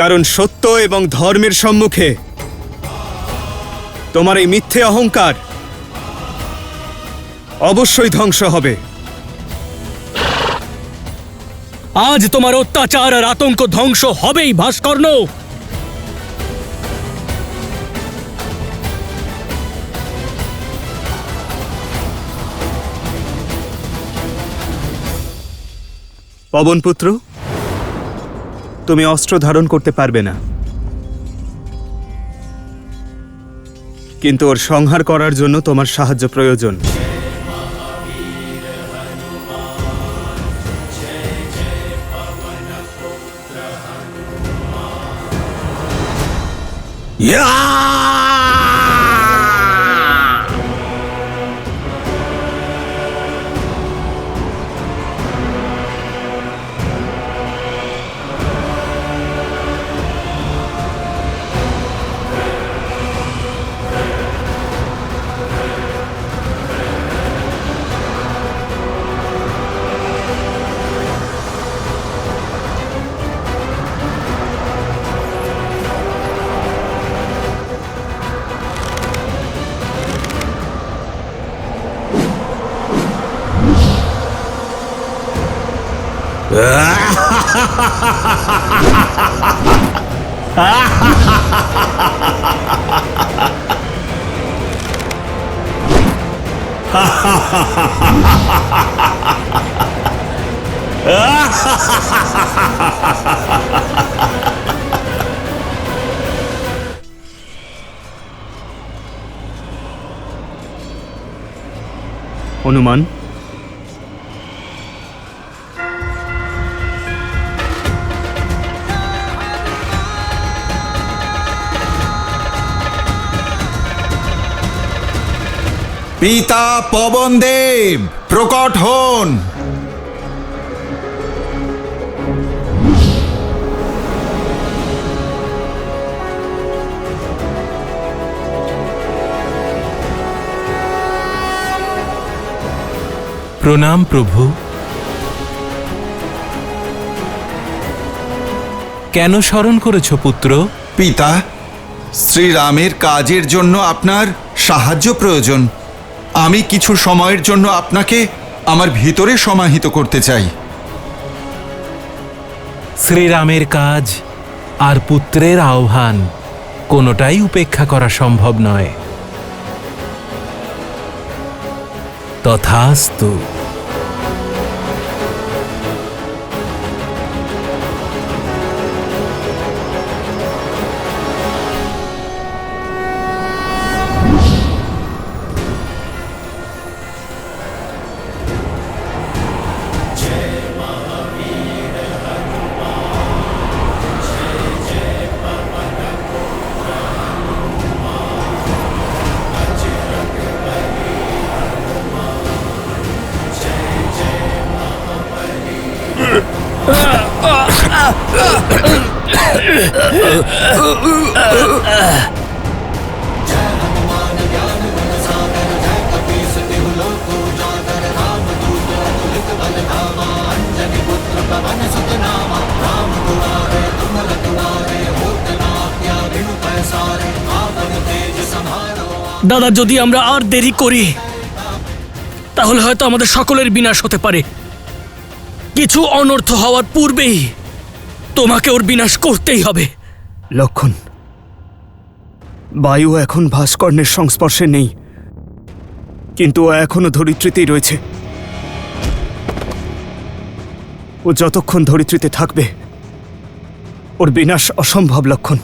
কারণ সত্য এবং ধর্মের সম্মুখে তোমার এই মিথ্যে অহংকার অবশ্যই ধ্বংস হবে। আজ তোমার অত্যাচার আর আতঙ্ক ধ্বংস হবেই ভাস্কর্ণ। পবনপুত্র, তুমি অস্ত্র ধারণ করতে পারবে না, কিন্তু ওর সংহার করার জন্য তোমার সাহায্য প্রয়োজন। হনুমান, পিতা পবনদেব প্রকট হন। প্রণাম প্রভু। কেন স্মরণ করেছ পুত্র? পিতা, শ্রীরামের কাজের জন্য আপনার সাহায্য প্রয়োজন। আমি কিছু সময়ের জন্য আপনাকে আমার ভিতরে সমাহিত করতে চাই। শ্রীরামের কাজ আর পুত্রের আহ্বান কোনোটাই উপেক্ষা করা সম্ভব নয়। তথাস্তু। দাদা, যদি আমরা আর দেরি করি তাহলে হয়তো আমাদের সকলের বিনাশ হতে পারে। কিছু অনর্থ হওয়ার পূর্বেই তোমাকে ওর বিনাশ করতেই হবে। লক্ষণ, বায়ু এখন ভাস্কর্ণের সংস্পর্শে নেই, কিন্তু ও এখনো ধরিত্রীতেই রয়েছে। ও যতক্ষণ ধরিত্রীতে থাকবে ওর বিনাশ অসম্ভব লক্ষণ।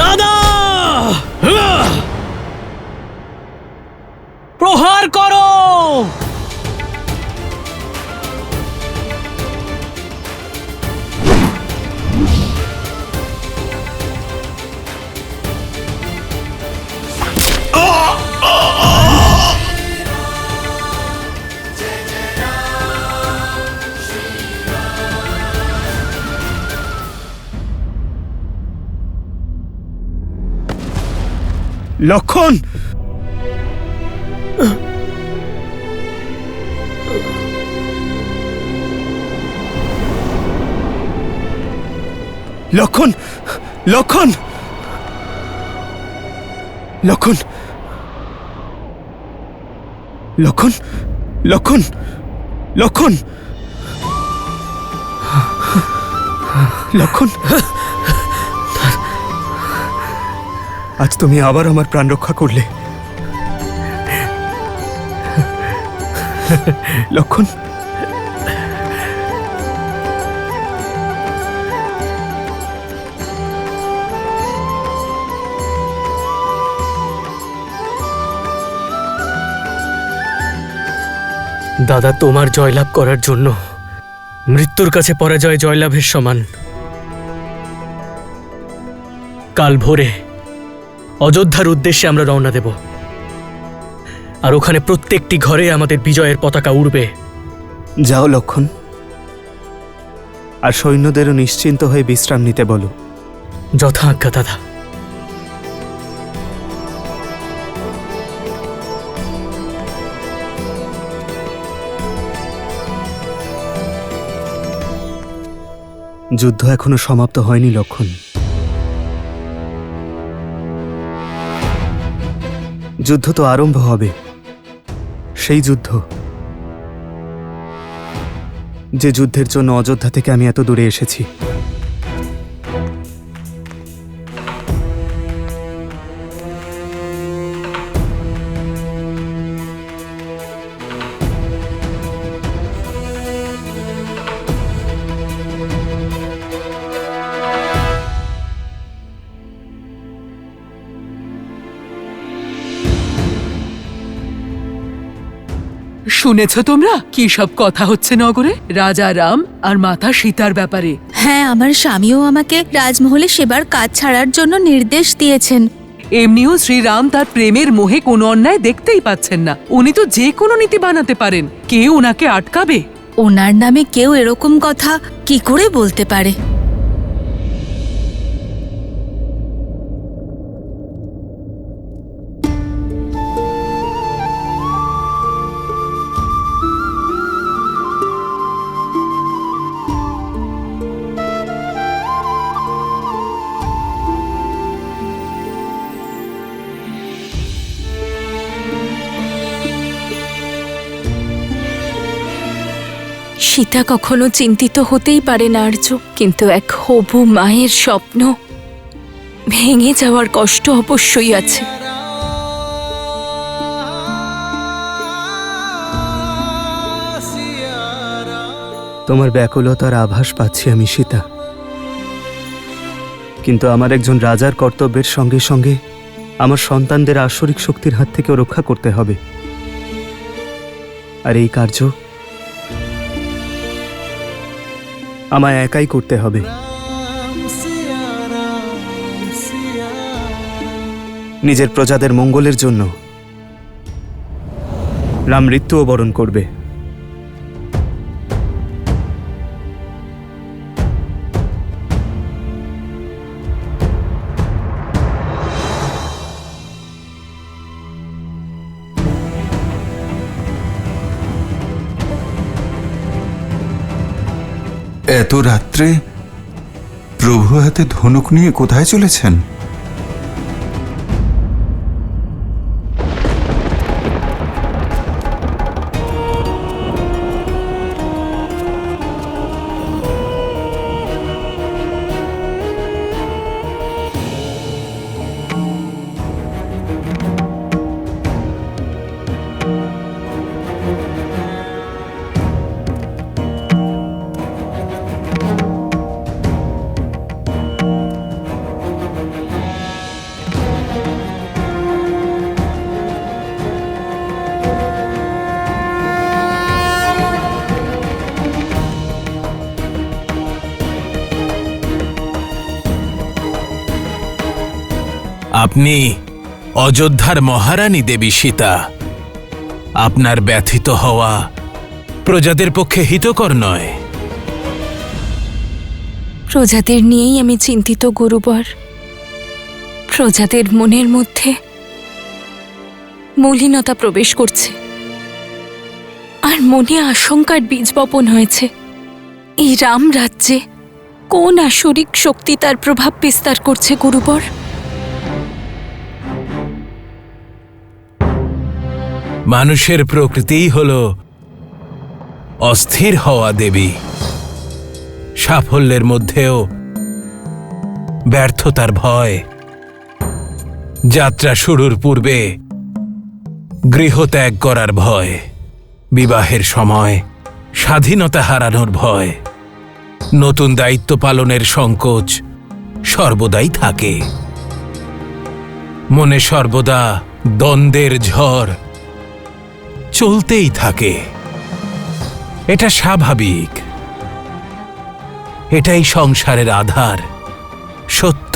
দাদা! প্রহার করো! লক্ষণ! লক্ষণ! লক্ষণ! লক্ষণ! লক্ষণ! লক্ষণ! লক্ষণ! লক্ষণ! আজ তুমি আবার আমার প্রাণ রক্ষা করলে লক্ষণ। দাদা, তোমার জয়লাভ করার জন্য মৃত্যুর কাছে পরাজয় জয়লাভের সমান। কাল ভোরে অযোধ্যার উদ্দেশ্যে আমরা রওনা দেব, আর ওখানে প্রত্যেকটি ঘরে আমাদের বিজয়ের পতাকা উড়বে। যাও লক্ষণ, আর সৈন্যদেরও নিশ্চিন্ত হয়ে বিশ্রাম নিতে বলো। যথা আজ্ঞা দাদা। যুদ্ধ এখনো সমাপ্ত হয়নি লক্ষণ। যুদ্ধ তো আরম্ভ হবে, সেই যুদ্ধ যে যুদ্ধের জন্য অযোধ্যা থেকে আমি এত দূরে এসেছি। শুনেছ তোমরা কি সব কথা হচ্ছে নগরে রাজা রাম আর মাতা সীতার ব্যাপারে? হ্যাঁ, আমার স্বামীও আমাকে রাজমহলে সেবার কাজ ছাড়ার জন্য নির্দেশ দিয়েছেন। এমনিও শ্রীরাম তার প্রেমের মোহে কোনো অন্যায় দেখতেই পাচ্ছেন না। উনি তো যে কোনো নীতি বানাতে পারেন, কেউ ওনাকে আটকাবে? ওনার নামে কেউ এরকম কথা কি করে বলতে পারে? সীতা কখনো চিন্তিত হতেই পারে না আর্য, কিন্তু এক হবু মায়ের স্বপ্ন ভেঙে যাওয়ার কষ্ট অবশ্যই আছে। তোমার ব্যাকুলতার আভাস পাচ্ছি আমি সীতা, কিন্তু আমার একজন রাজার কর্তব্যের সঙ্গে সঙ্গে আমার সন্তানদের আসরিক শক্তির হাত থেকেও রক্ষা করতে হবে। আর এই কার্য আমায় একাই করতে হবে। নিজের প্রজাদের মঙ্গলের জন্য রাম মৃত্যুও বরণ করবে। এত রাত্রে প্রভু হাতে ধনুক নিয়ে কোথায় চলেছেন? আপনি অযোধ্যার মহারানী দেবী সীতা। আপনার ব্যথিত হওয়া প্রজাদের পক্ষে হিতকর নয়। প্রজাদের নিয়েই আমি চিন্তিত গুরুবর। প্রজাদের মনের মধ্যে মলিনতা প্রবেশ করছে, আর মনে আশঙ্কার বীজ বপন হয়েছে। এই রাম রাজ্যে কোন আসরিক শক্তি তার প্রভাব বিস্তার করছে গুরুবর? মানুষের প্রকৃতিই হল অস্থির হওয়া দেবী। সাফল্যের মধ্যেও ব্যর্থতার ভয়, যাত্রা শুরুর পূর্বে গৃহত্যাগ করার ভয়, বিবাহের সময় স্বাধীনতা হারানোর ভয়, নতুন দায়িত্ব পালনের সংকোচ সর্বদাই থাকে। মনে সর্বদা দ্বন্দ্বের ঝড় চলতেই থাকে। এটা স্বাভাবিক। এটাই সংসারের আধার, সত্য।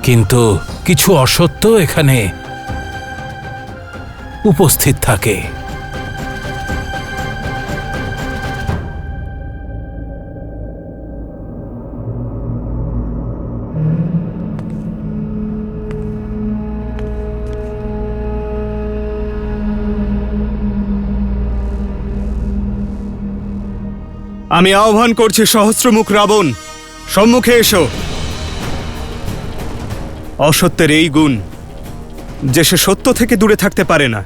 কিন্তু কিছু অসত্য এখানে উপস্থিত থাকে। আমি আহ্বান করছি সহস্রমুখ রাবণ, সম্মুখে এসো। অসত্যের এই গুণ যে সে সত্য থেকে দূরে থাকতে পারে না।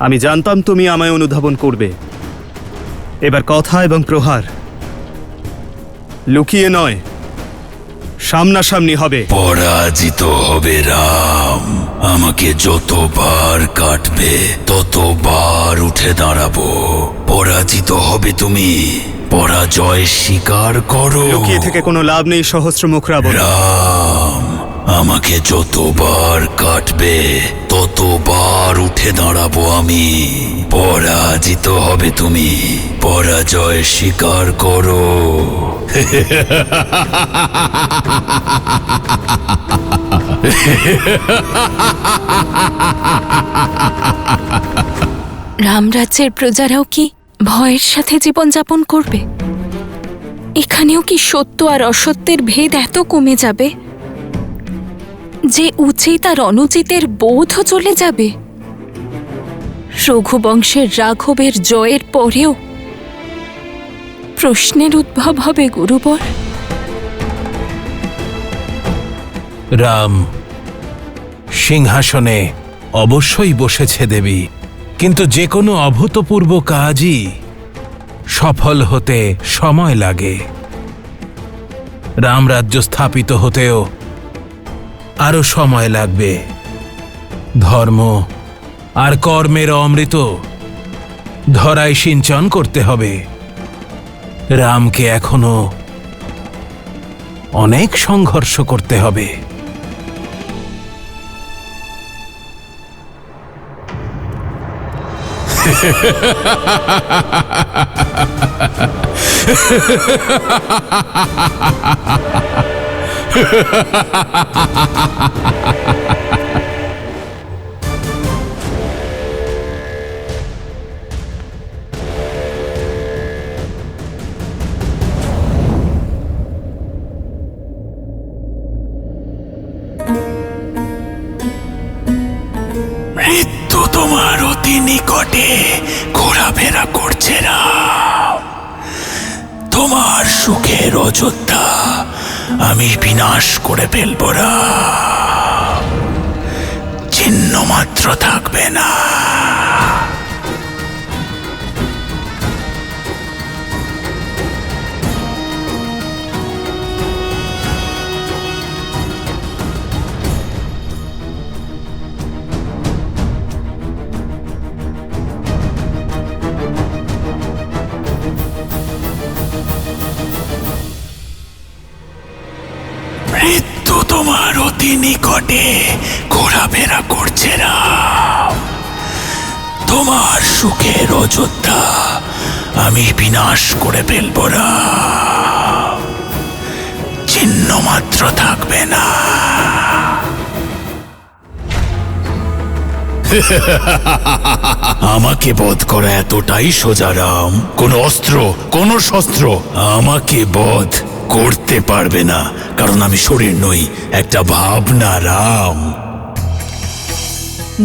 আমি জানতাম তুমি আমায় অনুধাবন করবে। এবার কথা এবং প্রহার লুকিয়ে নয়, সামনাসামনি হবে। পরাজিত হবে রাম। আমাকে যতবার কাটবে ততবার উঠে দাঁড়াবো। পরাজিত হবে তুমি, পরাজয় স্বীকার করো। লুকিয়ে থেকে কোনো লাভ নেই সহস্রমুখ রাবণ। রাম, আমাকে যতবার কাটবে ততবার উঠে দাঁড়াবো আমি। পরাজিত হবে তুমি, পরাজয় স্বীকার করো। রামরাজ্যের প্রজারাও কি ভয়ের সাথে জীবনযাপন করবে? এখানেও কি সত্য আর অসত্যের ভেদ এত কমে যাবে যে উচিত আর অনুচিতের বোধও চলে যাবে? রঘুবংশের রাঘবের জয়ের পরেও প্রশ্নের উদ্ভব হবে গুরুবর। রাম সিংহাসনে অবশ্যই বসেছে দেবী, কিন্তু যে কোনো অভূতপূর্ব কাজই সফল হতে সময় লাগে। রামরাজ্য স্থাপিত হতেও আরো সময় লাগবে। ধর্ম আর কর্মের অমৃত ধরায় সিঞ্চন করতে হবে। রামকে এখনো অনেক সংঘর্ষ করতে হবে। মৃত্যু তোমার অতি নিকটে ঘোরাফেরা করছে রাম। তোমার সুখের অযোধ্যা আমি বিনাশ করে ফেলব রাম। চিহ্ন মাত্র থাকবে না। মৃত্যু তোমার অতি নিকটে ঘোরাফেরা করছে রাম। তোমার সুখের অযোধ্যা আমি বিনাশ করে ফেলব রাম। চিহ্ন মাত্র থাকবে না। আমাকে বধ করা এতটাই সোজা রাম। কোনো অস্ত্র, কোনো শস্ত্র আমাকে বধ করতে পারবে না, কারণ আমি শরীর নই, একটা ভাবনা রাম।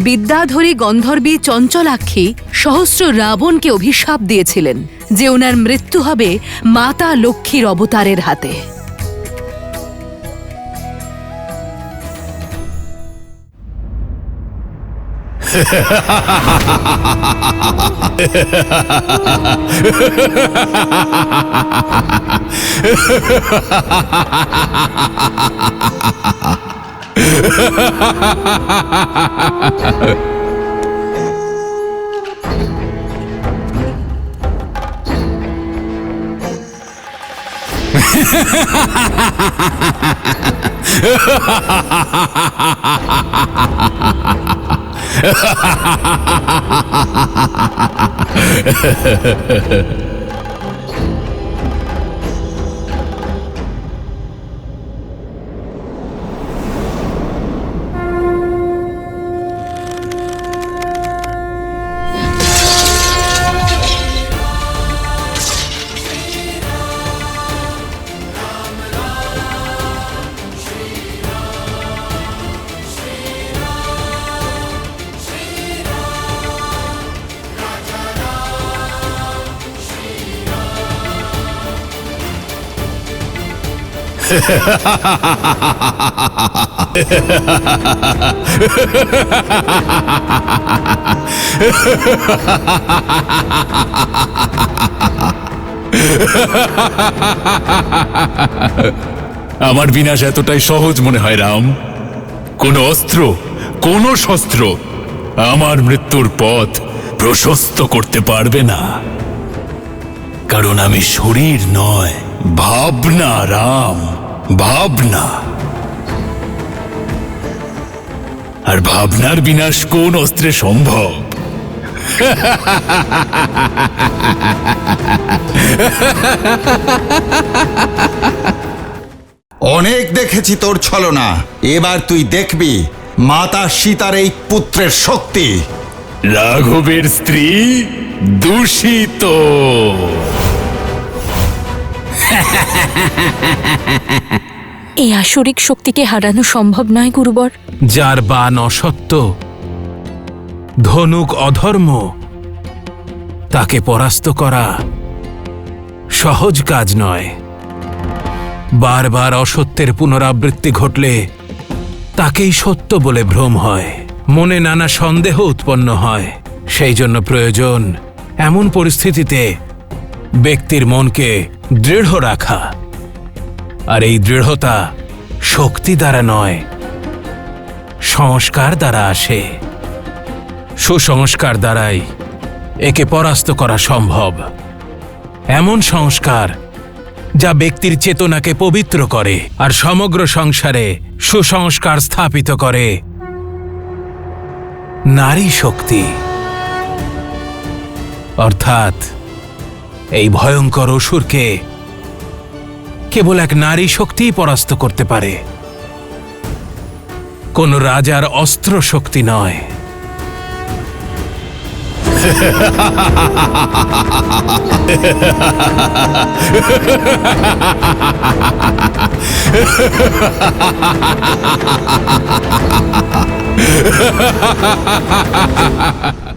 বিদ্যাধরী গন্ধর্বী চঞ্চলাক্ষী সহস্র রাবণকে অভিশাপ দিয়েছিলেন যে ওনার মৃত্যু হবে মাতা লক্ষ্মীর অবতারের হাতে। আমার বিনাশ এতটাই সহজ মনে হয় রাম। কোনো অস্ত্র, কোনো শস্ত্র আমার মৃত্যুর পথ প্রশস্ত করতে পারবে না, কারণ আমি শরীর নয়, ভাবনা রাম, ভাবনা। আর ভাবনার বিনাশ কোন অস্ত্রে সম্ভব? অনেক দেখেছি তোর ছলনা, এবার তুই দেখবি মাতা সীতার এই পুত্রের শক্তি। রাঘবের স্ত্রী দূষিত। এই আসরিক শক্তিকে হারানো সম্ভব নয় গুরুবর। যার বাণ অসত্য, ধনুক অধর্ম, তাকে পরাস্ত করা সহজ কাজ নয়। বারবার অসত্যের পুনরাবৃত্তি ঘটলে তাকেই সত্য বলে ভ্রম হয়, মনে নানা সন্দেহ উৎপন্ন হয়। সেই জন্য প্রয়োজন এমন পরিস্থিতিতে ব্যক্তির মনকে দৃঢ় রাখা। আর এই দৃঢ়তা শক্তি দ্বারা নয়, সংস্কার দ্বারা আসে। সুসংস্কার দ্বারাই একে পরাস্ত করা সম্ভব। এমন সংস্কার যা ব্যক্তির চেতনাকে পবিত্র করে আর সমগ্র সংসারে সুসংস্কার স্থাপিত করে। নারী শক্তি, অর্থাৎ এই ভয়ঙ্কর অসুরকে কেবল এক নারী শক্তিই পরাস্ত করতে পারে, কোন রাজার অস্ত্র শক্তি নয়।